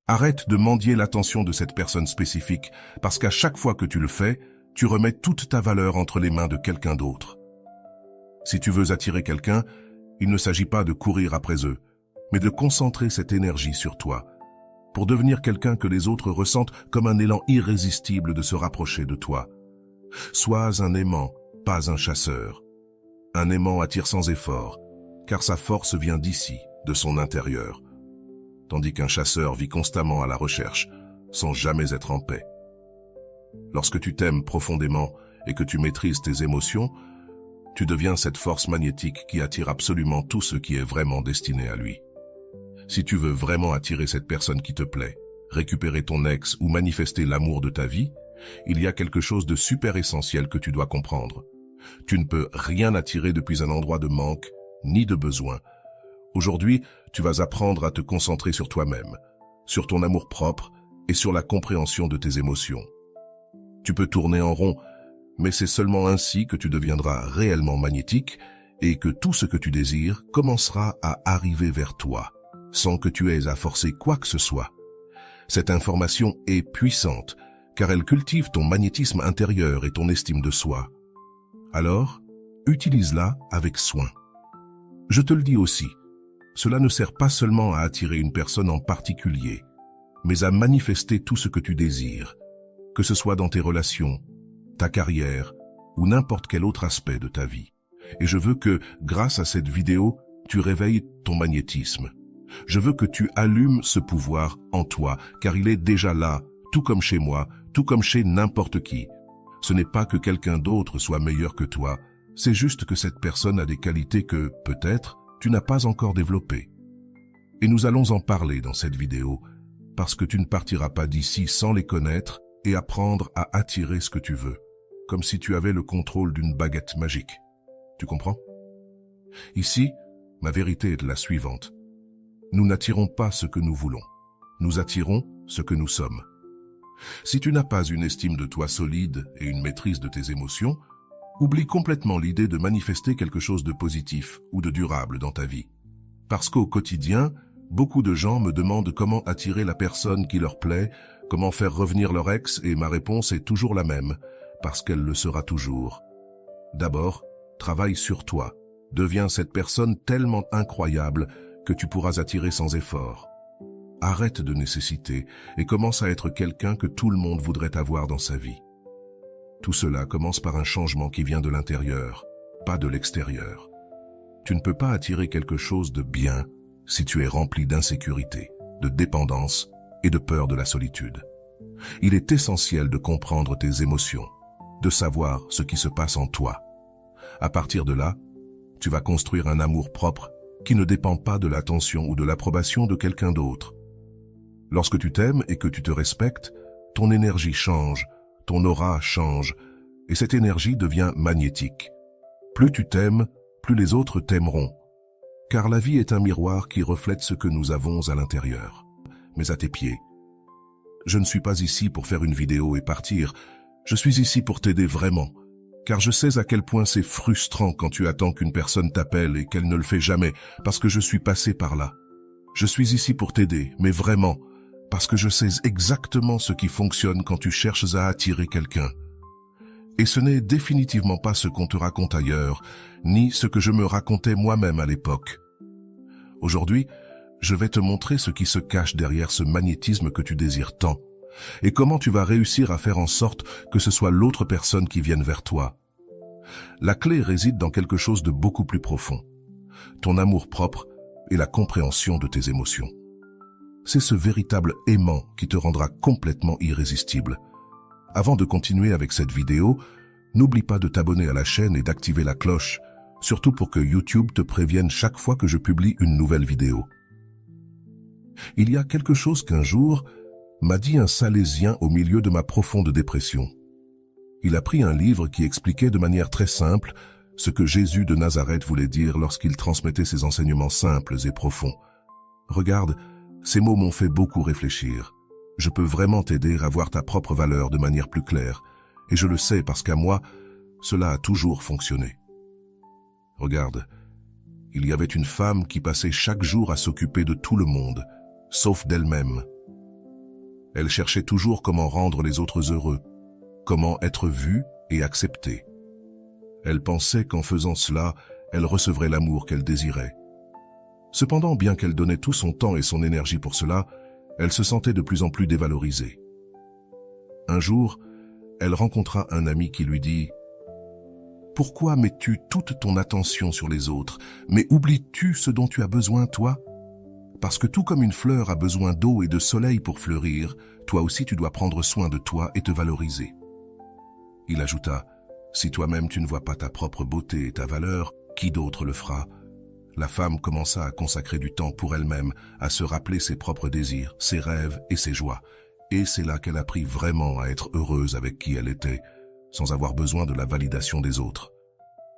Arrête de mendier l'attention de cette personne spécifique, parce qu'à chaque fois que tu le fais, tu remets toute ta valeur entre les mains de quelqu'un d'autre. Si tu veux attirer quelqu'un, il ne s'agit pas de courir après eux, mais de concentrer cette énergie sur toi, pour devenir quelqu'un que les autres ressentent comme un élan irrésistible de se rapprocher de toi. Sois un aimant, pas un chasseur. Un aimant attire sans effort, car sa force vient d'ici, de son intérieur, tandis qu'un chasseur vit constamment à la recherche, sans jamais être en paix. Lorsque tu t'aimes profondément et que tu maîtrises tes émotions, tu deviens cette force magnétique qui attire absolument tout ce qui est vraiment destiné à lui. Si tu veux vraiment attirer cette personne qui te plaît, récupérer ton ex ou manifester l'amour de ta vie, il y a quelque chose de super essentiel que tu dois comprendre. Tu ne peux rien attirer depuis un endroit de manque, ni de besoin. Aujourd'hui, tu vas apprendre à te concentrer sur toi-même, sur ton amour-propre et sur la compréhension de tes émotions. Tu peux tourner en rond, mais c'est seulement ainsi que tu deviendras réellement magnétique et que tout ce que tu désires commencera à arriver vers toi, sans que tu aies à forcer quoi que ce soit. Cette information est puissante, car elle cultive ton magnétisme intérieur et ton estime de soi. Alors, utilise-la avec soin. Je te le dis aussi, cela ne sert pas seulement à attirer une personne en particulier, mais à manifester tout ce que tu désires, que ce soit dans tes relations, ta carrière ou n'importe quel autre aspect de ta vie. Et je veux que, grâce à cette vidéo, tu réveilles ton magnétisme. Je veux que tu allumes ce pouvoir en toi, car il est déjà là, tout comme chez moi, tout comme chez n'importe qui. Ce n'est pas que quelqu'un d'autre soit meilleur que toi, c'est juste que cette personne a des qualités que, peut-être, tu n'as pas encore développées. Et nous allons en parler dans cette vidéo, parce que tu ne partiras pas d'ici sans les connaître et apprendre à attirer ce que tu veux, comme si tu avais le contrôle d'une baguette magique. Tu comprends? Ici, ma vérité est la suivante. Nous n'attirons pas ce que nous voulons. Nous attirons ce que nous sommes. Si tu n'as pas une estime de toi solide et une maîtrise de tes émotions, oublie complètement l'idée de manifester quelque chose de positif ou de durable dans ta vie. Parce qu'au quotidien, beaucoup de gens me demandent comment attirer la personne qui leur plaît, comment faire revenir leur ex, et ma réponse est toujours la même, parce qu'elle le sera toujours. D'abord, travaille sur toi. Deviens cette personne tellement incroyable que tu pourras attirer sans effort. Arrête de nécessiter et commence à être quelqu'un que tout le monde voudrait avoir dans sa vie. Tout cela commence par un changement qui vient de l'intérieur, pas de l'extérieur. Tu ne peux pas attirer quelque chose de bien si tu es rempli d'insécurité, de dépendance et de peur de la solitude. Il est essentiel de comprendre tes émotions, de savoir ce qui se passe en toi. À partir de là, tu vas construire un amour propre qui ne dépend pas de l'attention ou de l'approbation de quelqu'un d'autre. Lorsque tu t'aimes et que tu te respectes, ton énergie change, ton aura change, et cette énergie devient magnétique. Plus tu t'aimes, plus les autres t'aimeront. Car la vie est un miroir qui reflète ce que nous avons à l'intérieur. Mais à tes pieds. Je ne suis pas ici pour faire une vidéo et partir. Je suis ici pour t'aider vraiment. Car je sais à quel point c'est frustrant quand tu attends qu'une personne t'appelle et qu'elle ne le fait jamais, parce que je suis passé par là. Je suis ici pour t'aider, mais vraiment, parce que je sais exactement ce qui fonctionne quand tu cherches à attirer quelqu'un. Et ce n'est définitivement pas ce qu'on te raconte ailleurs, ni ce que je me racontais moi-même à l'époque. Aujourd'hui, je vais te montrer ce qui se cache derrière ce magnétisme que tu désires tant, et comment tu vas réussir à faire en sorte que ce soit l'autre personne qui vienne vers toi. La clé réside dans quelque chose de beaucoup plus profond, ton amour-propre et la compréhension de tes émotions. C'est ce véritable aimant qui te rendra complètement irrésistible. Avant de continuer avec cette vidéo, n'oublie pas de t'abonner à la chaîne et d'activer la cloche, surtout pour que YouTube te prévienne chaque fois que je publie une nouvelle vidéo. Il y a quelque chose qu'un jour m'a dit un Salésien au milieu de ma profonde dépression. Il a pris un livre qui expliquait de manière très simple ce que Jésus de Nazareth voulait dire lorsqu'il transmettait ses enseignements simples et profonds. Regarde, ces mots m'ont fait beaucoup réfléchir. Je peux vraiment t'aider à voir ta propre valeur de manière plus claire, et je le sais parce qu'à moi, cela a toujours fonctionné. Regarde, il y avait une femme qui passait chaque jour à s'occuper de tout le monde, sauf d'elle-même. Elle cherchait toujours comment rendre les autres heureux, comment être vue et acceptée. Elle pensait qu'en faisant cela, elle recevrait l'amour qu'elle désirait. Cependant, bien qu'elle donnait tout son temps et son énergie pour cela, elle se sentait de plus en plus dévalorisée. Un jour, elle rencontra un ami qui lui dit « Pourquoi mets-tu toute ton attention sur les autres, mais oublies-tu ce dont tu as besoin, toi ? Parce que tout comme une fleur a besoin d'eau et de soleil pour fleurir, toi aussi tu dois prendre soin de toi et te valoriser. » Il ajouta « Si toi-même tu ne vois pas ta propre beauté et ta valeur, qui d'autre le fera ?» La femme commença à consacrer du temps pour elle-même, à se rappeler ses propres désirs, ses rêves et ses joies. Et c'est là qu'elle apprit vraiment à être heureuse avec qui elle était, sans avoir besoin de la validation des autres.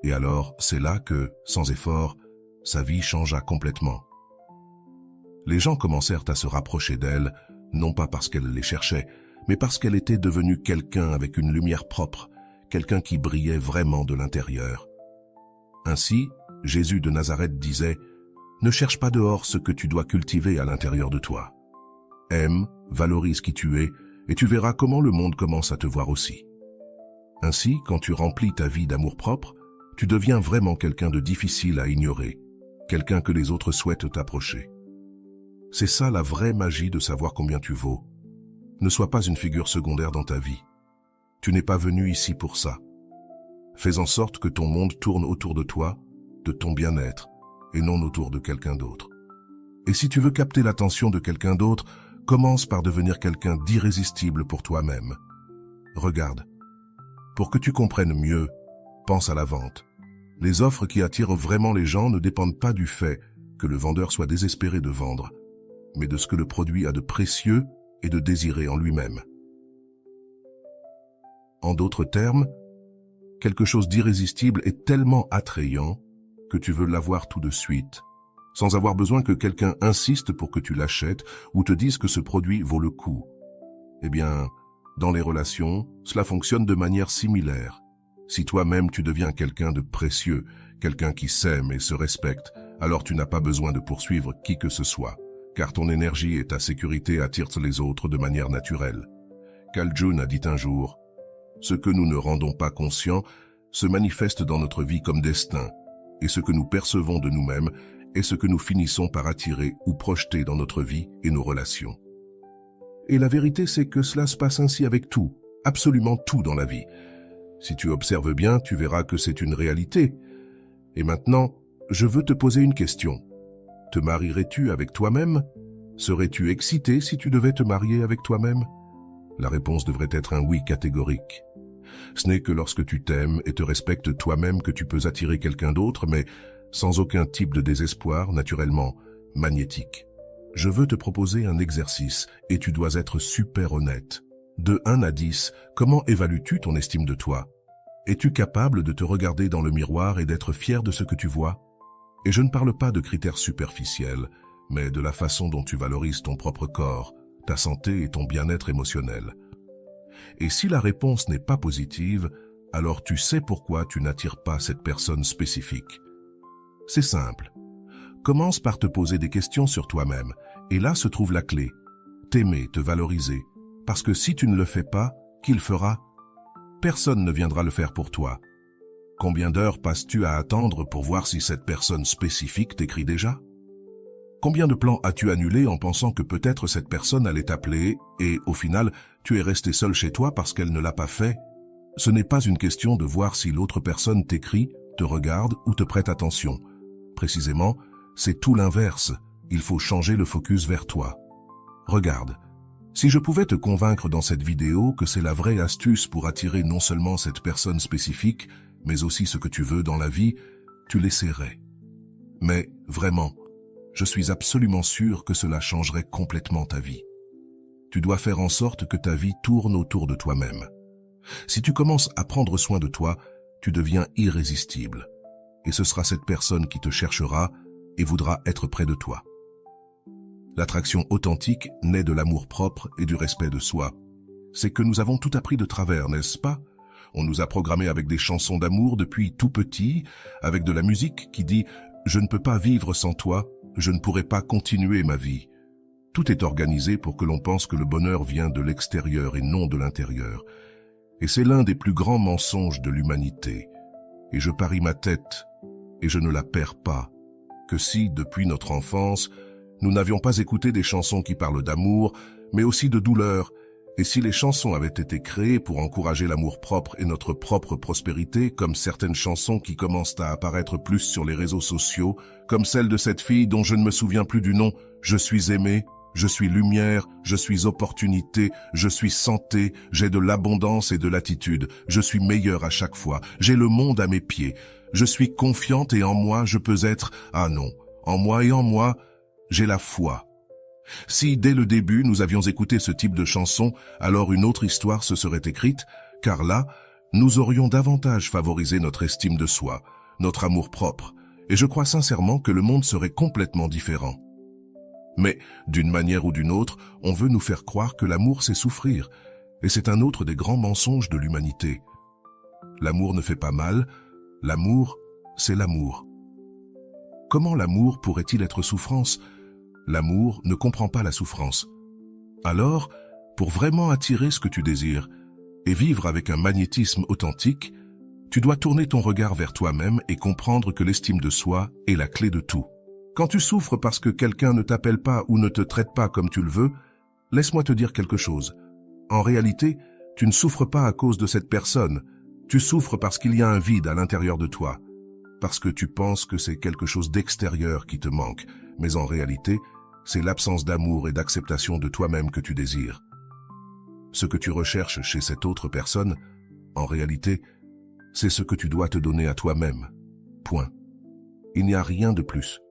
Et alors, c'est là que, sans effort, sa vie changea complètement. Les gens commencèrent à se rapprocher d'elle, non pas parce qu'elle les cherchait, mais parce qu'elle était devenue quelqu'un avec une lumière propre, quelqu'un qui brillait vraiment de l'intérieur. Ainsi, Jésus de Nazareth disait « Ne cherche pas dehors ce que tu dois cultiver à l'intérieur de toi. Aime, valorise qui tu es, et tu verras comment le monde commence à te voir aussi. » Ainsi, quand tu remplis ta vie d'amour-propre, tu deviens vraiment quelqu'un de difficile à ignorer, quelqu'un que les autres souhaitent t'approcher. C'est ça la vraie magie de savoir combien tu vaux. Ne sois pas une figure secondaire dans ta vie. Tu n'es pas venu ici pour ça. Fais en sorte que ton monde tourne autour de toi, de ton bien-être, et non autour de quelqu'un d'autre. Et si tu veux capter l'attention de quelqu'un d'autre, commence par devenir quelqu'un d'irrésistible pour toi-même. Regarde. Pour que tu comprennes mieux, pense à la vente. Les offres qui attirent vraiment les gens ne dépendent pas du fait que le vendeur soit désespéré de vendre, mais de ce que le produit a de précieux et de désiré en lui-même. En d'autres termes, quelque chose d'irrésistible est tellement attrayant que tu veux l'avoir tout de suite, sans avoir besoin que quelqu'un insiste pour que tu l'achètes ou te dise que ce produit vaut le coup. Eh bien, dans les relations, cela fonctionne de manière similaire. Si toi-même tu deviens quelqu'un de précieux, quelqu'un qui s'aime et se respecte, alors tu n'as pas besoin de poursuivre qui que ce soit, car ton énergie et ta sécurité attirent les autres de manière naturelle. Carl Jung a dit un jour « Ce que nous ne rendons pas conscient se manifeste dans notre vie comme destin, et ce que nous percevons de nous-mêmes est ce que nous finissons par attirer ou projeter dans notre vie et nos relations. » Et la vérité, c'est que cela se passe ainsi avec tout, absolument tout dans la vie. Si tu observes bien, tu verras que c'est une réalité. Et maintenant, je veux te poser une question. Te marierais-tu avec toi-même? Serais-tu excité si tu devais te marier avec toi-même? La réponse devrait être un oui catégorique. Ce n'est que lorsque tu t'aimes et te respectes toi-même que tu peux attirer quelqu'un d'autre, mais sans aucun type de désespoir, naturellement, magnétique. Je veux te proposer un exercice et tu dois être super honnête. De 1 à 10, comment évalues-tu ton estime de toi? Es-tu capable de te regarder dans le miroir et d'être fier de ce que tu vois? Et je ne parle pas de critères superficiels, mais de la façon dont tu valorises ton propre corps, ta santé et ton bien-être émotionnel. Et si la réponse n'est pas positive, alors tu sais pourquoi tu n'attires pas cette personne spécifique. C'est simple. Commence par te poser des questions sur toi-même, et là se trouve la clé. T'aimer, te valoriser, parce que si tu ne le fais pas, qui le fera? Personne ne viendra le faire pour toi. Combien d'heures passes-tu à attendre pour voir si cette personne spécifique t'écrit déjà? Combien de plans as-tu annulés en pensant que peut-être cette personne allait t'appeler et, au final, tu es resté seul chez toi parce qu'elle ne l'a pas fait? Ce n'est pas une question de voir si l'autre personne t'écrit, te regarde ou te prête attention. Précisément, c'est tout l'inverse. Il faut changer le focus vers toi. Regarde, si je pouvais te convaincre dans cette vidéo que c'est la vraie astuce pour attirer non seulement cette personne spécifique, mais aussi ce que tu veux dans la vie, tu l'essaierais. Mais, vraiment, je suis absolument sûr que cela changerait complètement ta vie. Tu dois faire en sorte que ta vie tourne autour de toi-même. Si tu commences à prendre soin de toi, tu deviens irrésistible. Et ce sera cette personne qui te cherchera et voudra être près de toi. L'attraction authentique naît de l'amour propre et du respect de soi. C'est que nous avons tout appris de travers, n'est-ce pas? On nous a programmés avec des chansons d'amour depuis tout petit, avec de la musique qui dit « Je ne peux pas vivre sans toi, je ne pourrai pas continuer ma vie ». Tout est organisé pour que l'on pense que le bonheur vient de l'extérieur et non de l'intérieur. Et c'est l'un des plus grands mensonges de l'humanité. Et je parie ma tête, et je ne la perds pas, que si, depuis notre enfance, nous n'avions pas écouté des chansons qui parlent d'amour, mais aussi de douleur, et si les chansons avaient été créées pour encourager l'amour-propre et notre propre prospérité, comme certaines chansons qui commencent à apparaître plus sur les réseaux sociaux, comme celle de cette fille dont je ne me souviens plus du nom, « Je suis aimé », je suis lumière, je suis opportunité, je suis santé, j'ai de l'abondance et de l'attitude, je suis meilleur à chaque fois, j'ai le monde à mes pieds, je suis confiante et en moi je peux être, ah non, en moi et en moi, j'ai la foi. Si dès le début nous avions écouté ce type de chanson, alors une autre histoire se serait écrite, car là, nous aurions davantage favorisé notre estime de soi, notre amour-propre, et je crois sincèrement que le monde serait complètement différent. Mais, d'une manière ou d'une autre, on veut nous faire croire que l'amour c'est souffrir, et c'est un autre des grands mensonges de l'humanité. L'amour ne fait pas mal, l'amour, c'est l'amour. Comment l'amour pourrait-il être souffrance? L'amour ne comprend pas la souffrance. Alors, pour vraiment attirer ce que tu désires, et vivre avec un magnétisme authentique, tu dois tourner ton regard vers toi-même et comprendre que l'estime de soi est la clé de tout. Quand tu souffres parce que quelqu'un ne t'appelle pas ou ne te traite pas comme tu le veux, laisse-moi te dire quelque chose. En réalité, tu ne souffres pas à cause de cette personne. Tu souffres parce qu'il y a un vide à l'intérieur de toi. Parce que tu penses que c'est quelque chose d'extérieur qui te manque. Mais en réalité, c'est l'absence d'amour et d'acceptation de toi-même que tu désires. Ce que tu recherches chez cette autre personne, en réalité, c'est ce que tu dois te donner à toi-même. Point. Il n'y a rien de plus.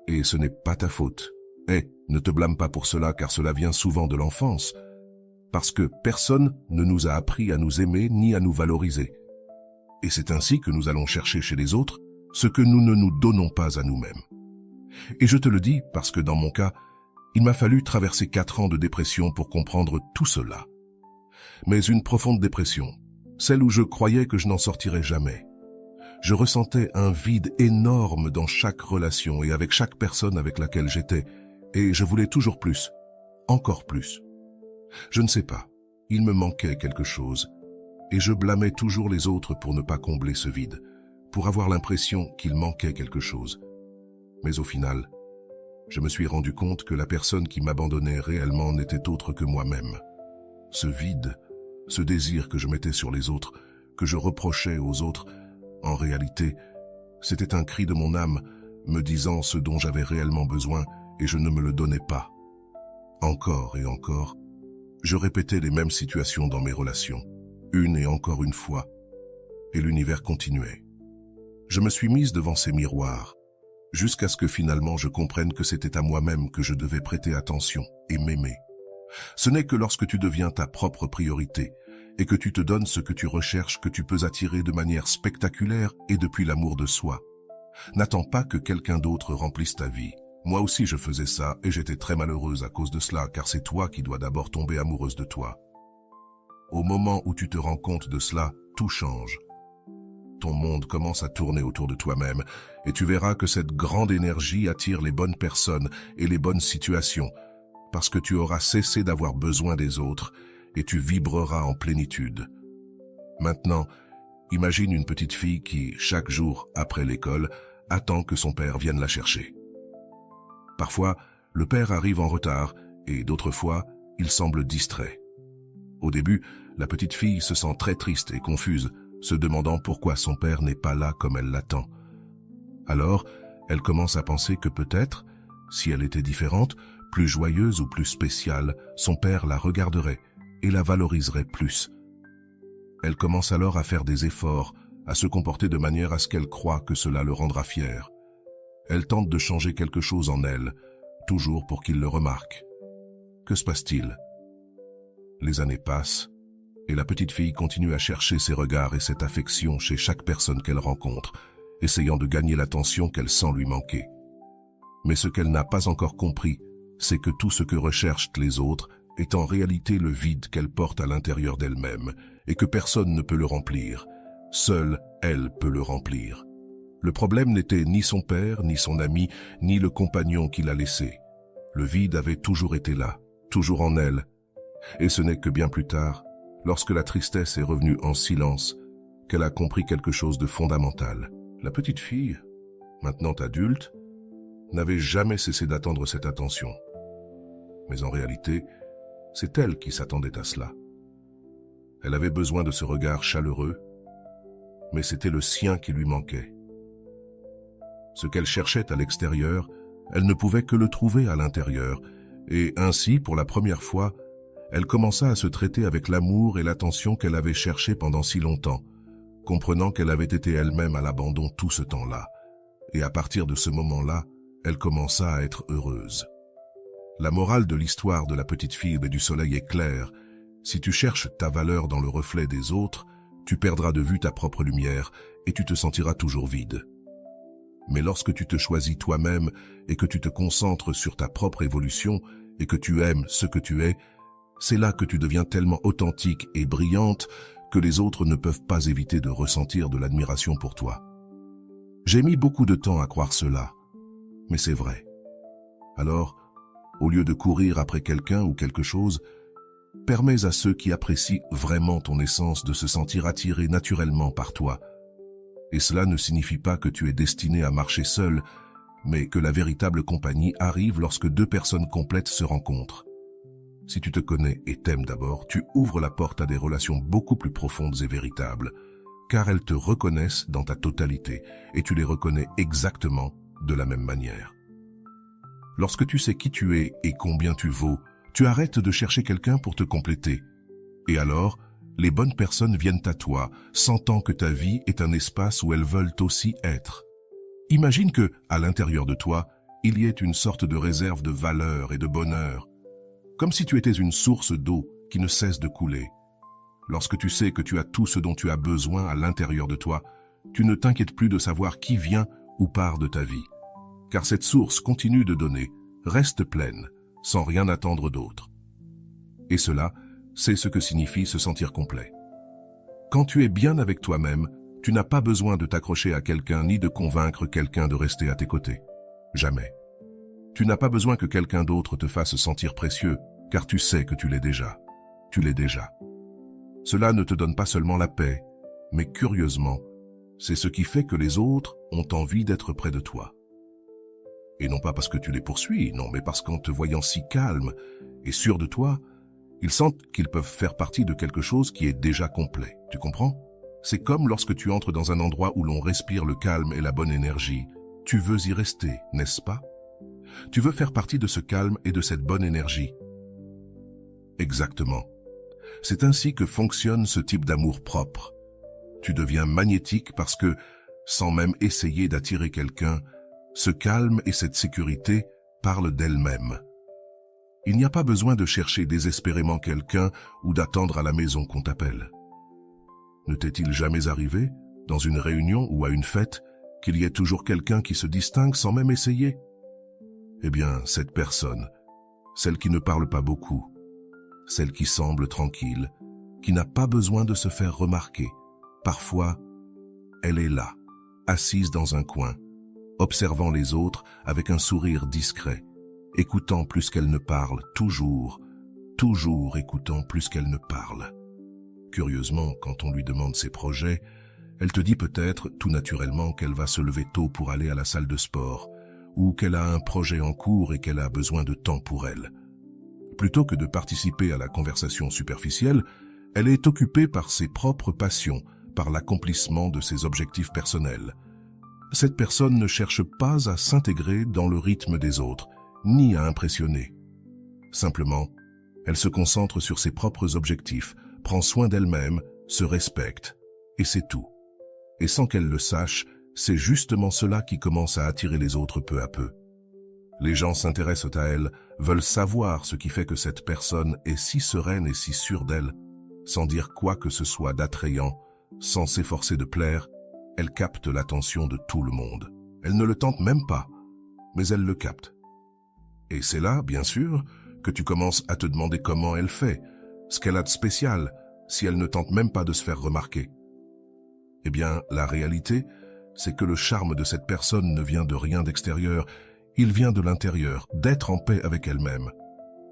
Et ce n'est pas ta faute. Ne te blâme pas pour cela, car cela vient souvent de l'enfance. Parce que personne ne nous a appris à nous aimer ni à nous valoriser. Et c'est ainsi que nous allons chercher chez les autres ce que nous ne nous donnons pas à nous-mêmes. Et je te le dis parce que dans mon cas, il m'a fallu traverser 4 ans de dépression pour comprendre tout cela. Mais une profonde dépression, celle où je croyais que je n'en sortirais jamais. Je ressentais un vide énorme dans chaque relation et avec chaque personne avec laquelle j'étais, et je voulais toujours plus, encore plus. Je ne sais pas, il me manquait quelque chose, et je blâmais toujours les autres pour ne pas combler ce vide, pour avoir l'impression qu'il manquait quelque chose. Mais au final, je me suis rendu compte que la personne qui m'abandonnait réellement n'était autre que moi-même. Ce vide, ce désir que je mettais sur les autres, que je reprochais aux autres, en réalité, c'était un cri de mon âme me disant ce dont j'avais réellement besoin et je ne me le donnais pas. Encore et encore, je répétais les mêmes situations dans mes relations, une et encore une fois, et l'univers continuait. Je me suis mise devant ces miroirs, jusqu'à ce que finalement je comprenne que c'était à moi-même que je devais prêter attention et m'aimer. Ce n'est que lorsque tu deviens ta propre priorité et que tu te donnes ce que tu recherches que tu peux attirer de manière spectaculaire et depuis l'amour de soi. N'attends pas que quelqu'un d'autre remplisse ta vie. Moi aussi je faisais ça et j'étais très malheureuse à cause de cela car c'est toi qui dois d'abord tomber amoureuse de toi. Au moment où tu te rends compte de cela, tout change. Ton monde commence à tourner autour de toi-même et tu verras que cette grande énergie attire les bonnes personnes et les bonnes situations parce que tu auras cessé d'avoir besoin des autres et tu vibreras en plénitude. Maintenant, imagine une petite fille qui, chaque jour après l'école, attend que son père vienne la chercher. Parfois, le père arrive en retard et d'autres fois, il semble distrait. Au début, la petite fille se sent très triste et confuse, se demandant pourquoi son père n'est pas là comme elle l'attend. Alors, elle commence à penser que peut-être, si elle était différente, plus joyeuse ou plus spéciale, son père la regarderait et la valoriserait plus. Elle commence alors à faire des efforts, à se comporter de manière à ce qu'elle croie que cela le rendra fier. Elle tente de changer quelque chose en elle, toujours pour qu'il le remarque. Que se passe-t-il? Les années passent, et la petite fille continue à chercher ses regards et cette affection chez chaque personne qu'elle rencontre, essayant de gagner l'attention qu'elle sent lui manquer. Mais ce qu'elle n'a pas encore compris, c'est que tout ce que recherchent les autres est en réalité le vide qu'elle porte à l'intérieur d'elle-même et que personne ne peut le remplir. Seule elle peut le remplir. Le problème n'était ni son père, ni son ami, ni le compagnon qui l'a laissé. Le vide avait toujours été là, toujours en elle. Et ce n'est que bien plus tard, lorsque la tristesse est revenue en silence, qu'elle a compris quelque chose de fondamental. La petite fille, maintenant adulte, n'avait jamais cessé d'attendre cette attention. Mais en réalité, c'est elle qui s'attendait à cela. Elle avait besoin de ce regard chaleureux, mais c'était le sien qui lui manquait. Ce qu'elle cherchait à l'extérieur, elle ne pouvait que le trouver à l'intérieur, et ainsi, pour la première fois, elle commença à se traiter avec l'amour et l'attention qu'elle avait cherché pendant si longtemps, comprenant qu'elle avait été elle-même à l'abandon tout ce temps-là. Et à partir de ce moment-là, elle commença à être heureuse. La morale de l'histoire de la petite fille et du soleil est claire. Si tu cherches ta valeur dans le reflet des autres, tu perdras de vue ta propre lumière et tu te sentiras toujours vide. Mais lorsque tu te choisis toi-même et que tu te concentres sur ta propre évolution et que tu aimes ce que tu es, c'est là que tu deviens tellement authentique et brillante que les autres ne peuvent pas éviter de ressentir de l'admiration pour toi. J'ai mis beaucoup de temps à croire cela, mais c'est vrai. Alors, au lieu de courir après quelqu'un ou quelque chose, permets à ceux qui apprécient vraiment ton essence de se sentir attirés naturellement par toi. Et cela ne signifie pas que tu es destiné à marcher seul, mais que la véritable compagnie arrive lorsque deux personnes complètes se rencontrent. Si tu te connais et t'aimes d'abord, tu ouvres la porte à des relations beaucoup plus profondes et véritables, car elles te reconnaissent dans ta totalité et tu les reconnais exactement de la même manière. Lorsque tu sais qui tu es et combien tu vaux, tu arrêtes de chercher quelqu'un pour te compléter. Et alors, les bonnes personnes viennent à toi, sentant que ta vie est un espace où elles veulent aussi être. Imagine que, à l'intérieur de toi, il y ait une sorte de réserve de valeur et de bonheur, comme si tu étais une source d'eau qui ne cesse de couler. Lorsque tu sais que tu as tout ce dont tu as besoin à l'intérieur de toi, tu ne t'inquiètes plus de savoir qui vient ou part de ta vie. Car cette source continue de donner, reste pleine, sans rien attendre d'autre. Et cela, c'est ce que signifie se sentir complet. Quand tu es bien avec toi-même, tu n'as pas besoin de t'accrocher à quelqu'un ni de convaincre quelqu'un de rester à tes côtés. Jamais. Tu n'as pas besoin que quelqu'un d'autre te fasse sentir précieux, car tu sais que tu l'es déjà. Tu l'es déjà. Cela ne te donne pas seulement la paix, mais curieusement, c'est ce qui fait que les autres ont envie d'être près de toi. Et non pas parce que tu les poursuis, non, mais parce qu'en te voyant si calme et sûr de toi, ils sentent qu'ils peuvent faire partie de quelque chose qui est déjà complet. Tu comprends? C'est comme lorsque tu entres dans un endroit où l'on respire le calme et la bonne énergie. Tu veux y rester, n'est-ce pas? Tu veux faire partie de ce calme et de cette bonne énergie. Exactement. C'est ainsi que fonctionne ce type d'amour propre. Tu deviens magnétique parce que, sans même essayer d'attirer quelqu'un, ce calme et cette sécurité parlent d'elles-mêmes. Il n'y a pas besoin de chercher désespérément quelqu'un ou d'attendre à la maison qu'on t'appelle. Ne t'est-il jamais arrivé, dans une réunion ou à une fête, qu'il y ait toujours quelqu'un qui se distingue sans même essayer? Eh bien, cette personne, celle qui ne parle pas beaucoup, celle qui semble tranquille, qui n'a pas besoin de se faire remarquer, parfois, elle est là, assise dans un coin, observant les autres avec un sourire discret, écoutant plus qu'elle ne parle, toujours écoutant plus qu'elle ne parle. Curieusement, quand on lui demande ses projets, elle te dit peut-être tout naturellement qu'elle va se lever tôt pour aller à la salle de sport, ou qu'elle a un projet en cours et qu'elle a besoin de temps pour elle. Plutôt que de participer à la conversation superficielle, elle est occupée par ses propres passions, par l'accomplissement de ses objectifs personnels. Cette personne ne cherche pas à s'intégrer dans le rythme des autres, ni à impressionner. Simplement, elle se concentre sur ses propres objectifs, prend soin d'elle-même, se respecte, et c'est tout. Et sans qu'elle le sache, c'est justement cela qui commence à attirer les autres peu à peu. Les gens s'intéressent à elle, veulent savoir ce qui fait que cette personne est si sereine et si sûre d'elle, sans dire quoi que ce soit d'attrayant, sans s'efforcer de plaire, elle capte l'attention de tout le monde. Elle ne le tente même pas, mais elle le capte. Et c'est là, bien sûr, que tu commences à te demander comment elle fait, ce qu'elle a de spécial, si elle ne tente même pas de se faire remarquer. Eh bien, la réalité, c'est que le charme de cette personne ne vient de rien d'extérieur, Il vient de l'intérieur, d'être en paix avec elle-même.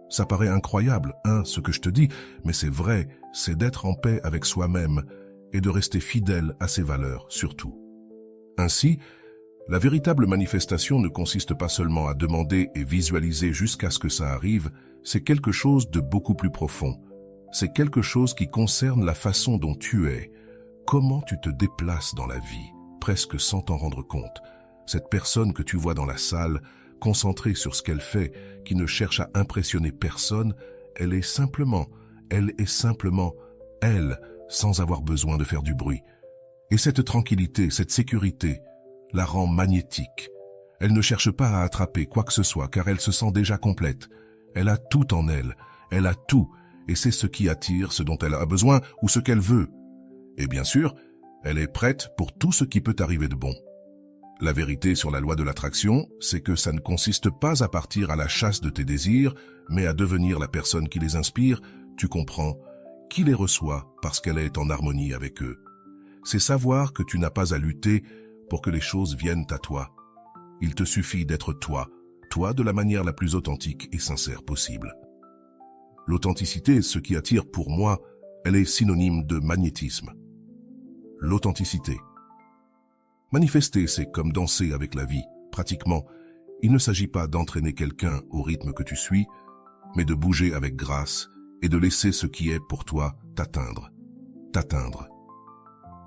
Ça paraît incroyable, ce que je te dis, mais c'est vrai, c'est d'être en paix avec soi-même et de rester fidèle à ses valeurs, surtout. Ainsi, la véritable manifestation ne consiste pas seulement à demander et visualiser jusqu'à ce que ça arrive, c'est quelque chose de beaucoup plus profond. C'est quelque chose qui concerne la façon dont tu es, comment tu te déplaces dans la vie, presque sans t'en rendre compte. Cette personne que tu vois dans la salle, concentrée sur ce qu'elle fait, qui ne cherche à impressionner personne, elle est simplement elle, sans avoir besoin de faire du bruit. Et cette tranquillité, cette sécurité, la rend magnétique. Elle ne cherche pas à attraper quoi que ce soit, car elle se sent déjà complète. Elle a tout en elle, elle a tout, et c'est ce qui attire, ce dont elle a besoin ou ce qu'elle veut. Et bien sûr, elle est prête pour tout ce qui peut arriver de bon. La vérité sur la loi de l'attraction, c'est que ça ne consiste pas à partir à la chasse de tes désirs, mais à devenir la personne qui les inspire, tu comprends, qui les reçoit parce qu'elle est en harmonie avec eux. C'est savoir que tu n'as pas à lutter pour que les choses viennent à toi. Il te suffit d'être toi de la manière la plus authentique et sincère possible. L'authenticité, ce qui attire pour moi, elle est synonyme de magnétisme. L'authenticité. Manifester, c'est comme danser avec la vie. Pratiquement, il ne s'agit pas d'entraîner quelqu'un au rythme que tu suis, mais de bouger avec grâce et de laisser ce qui est pour toi t'atteindre.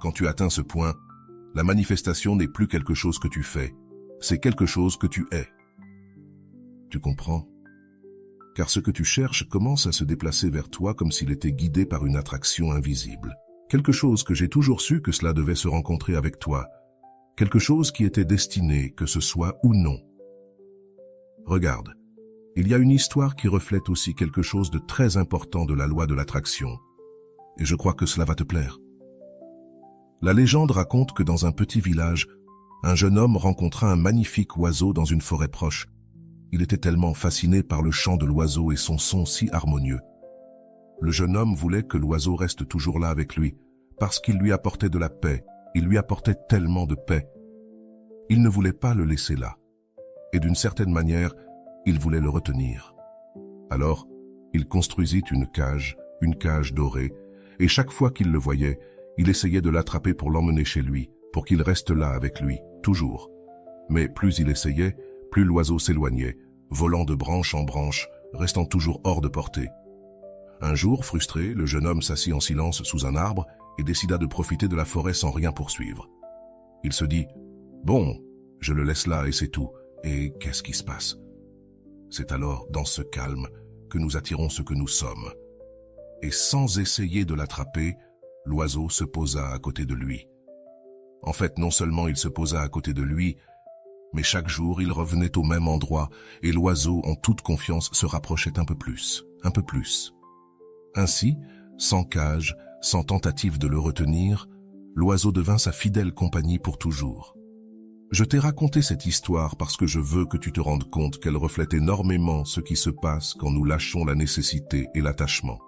Quand tu atteins ce point, la manifestation n'est plus quelque chose que tu fais, c'est quelque chose que tu es. Tu comprends? Car ce que tu cherches commence à se déplacer vers toi comme s'il était guidé par une attraction invisible. Quelque chose que j'ai toujours su que cela devait se rencontrer avec toi. Quelque chose qui était destiné, que ce soit ou non. Regarde, il y a une histoire qui reflète aussi quelque chose de très important de la loi de l'attraction. Et je crois que cela va te plaire. La légende raconte que dans un petit village, un jeune homme rencontra un magnifique oiseau dans une forêt proche. Il était tellement fasciné par le chant de l'oiseau et son son si harmonieux. Le jeune homme voulait que l'oiseau reste toujours là avec lui, parce qu'il lui apportait de la paix, il lui apportait tellement de paix. Il ne voulait pas le laisser là. Et d'une certaine manière, il voulait le retenir. Alors, il construisit une cage dorée, et chaque fois qu'il le voyait, il essayait de l'attraper pour l'emmener chez lui, pour qu'il reste là avec lui, toujours. Mais plus il essayait, plus l'oiseau s'éloignait, volant de branche en branche, restant toujours hors de portée. Un jour, frustré, le jeune homme s'assit en silence sous un arbre et décida de profiter de la forêt sans rien poursuivre. Il se dit « Bon, je le laisse là et c'est tout. Et qu'est-ce qui se passe ?» C'est alors, dans ce calme, que nous attirons ce que nous sommes. Et sans essayer de l'attraper, l'oiseau se posa à côté de lui. En fait, non seulement il se posa à côté de lui, mais chaque jour il revenait au même endroit et l'oiseau, en toute confiance, se rapprochait un peu plus. Ainsi, sans cage, sans tentative de le retenir, l'oiseau devint sa fidèle compagnie pour toujours. Je t'ai raconté cette histoire parce que je veux que tu te rendes compte qu'elle reflète énormément ce qui se passe quand nous lâchons la nécessité et l'attachement.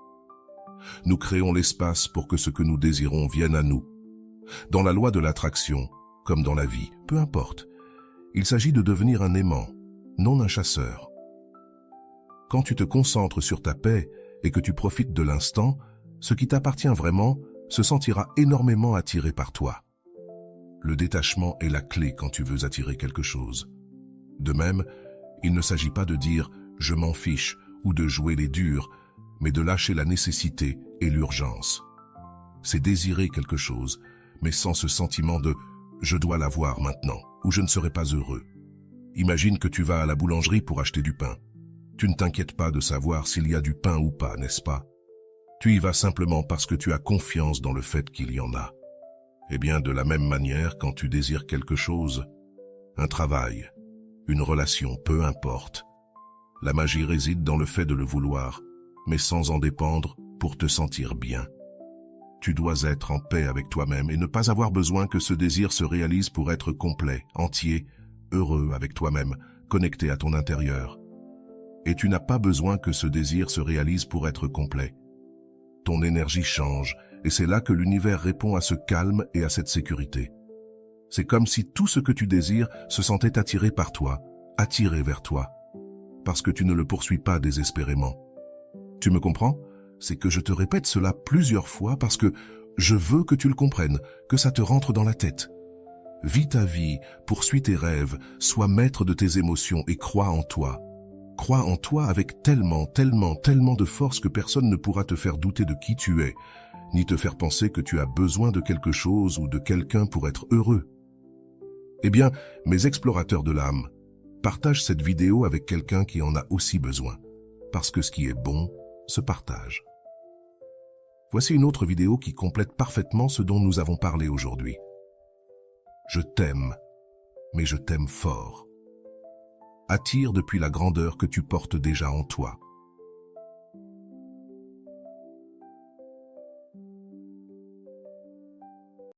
Nous créons l'espace pour que ce que nous désirons vienne à nous. Dans la loi de l'attraction, comme dans la vie, peu importe, il s'agit de devenir un aimant, non un chasseur. Quand tu te concentres sur ta paix et que tu profites de l'instant, ce qui t'appartient vraiment se sentira énormément attiré par toi. Le détachement est la clé quand tu veux attirer quelque chose. De même, il ne s'agit pas de dire « je m'en fiche » ou de jouer les durs, mais de lâcher la nécessité et l'urgence. C'est désirer quelque chose, mais sans ce sentiment de « je dois l'avoir maintenant » ou « je ne serai pas heureux ». Imagine que tu vas à la boulangerie pour acheter du pain. Tu ne t'inquiètes pas de savoir s'il y a du pain ou pas, n'est-ce pas? Tu y vas simplement parce que tu as confiance dans le fait qu'il y en a. Eh bien, de la même manière, quand tu désires quelque chose, un travail, une relation, peu importe, la magie réside dans le fait de le vouloir, mais sans en dépendre pour te sentir bien. Tu dois être en paix avec toi-même et ne pas avoir besoin que ce désir se réalise pour être complet, entier, heureux avec toi-même, connecté à ton intérieur. Et tu n'as pas besoin que ce désir se réalise pour être complet. Ton énergie change, et c'est là que l'univers répond à ce calme et à cette sécurité. C'est comme si tout ce que tu désires se sentait attiré par toi, attiré vers toi, parce que tu ne le poursuis pas désespérément. Tu me comprends? C'est que je te répète cela plusieurs fois parce que je veux que tu le comprennes, que ça te rentre dans la tête. Vis ta vie, poursuis tes rêves, sois maître de tes émotions et crois en toi. Crois en toi avec tellement de force que personne ne pourra te faire douter de qui tu es, ni te faire penser que tu as besoin de quelque chose ou de quelqu'un pour être heureux. Eh bien, mes explorateurs de l'âme, partage cette vidéo avec quelqu'un qui en a aussi besoin, parce que ce qui est bon se partage. Voici une autre vidéo qui complète parfaitement ce dont nous avons parlé aujourd'hui. Je t'aime, mais je t'aime fort. Attire depuis la grandeur que tu portes déjà en toi.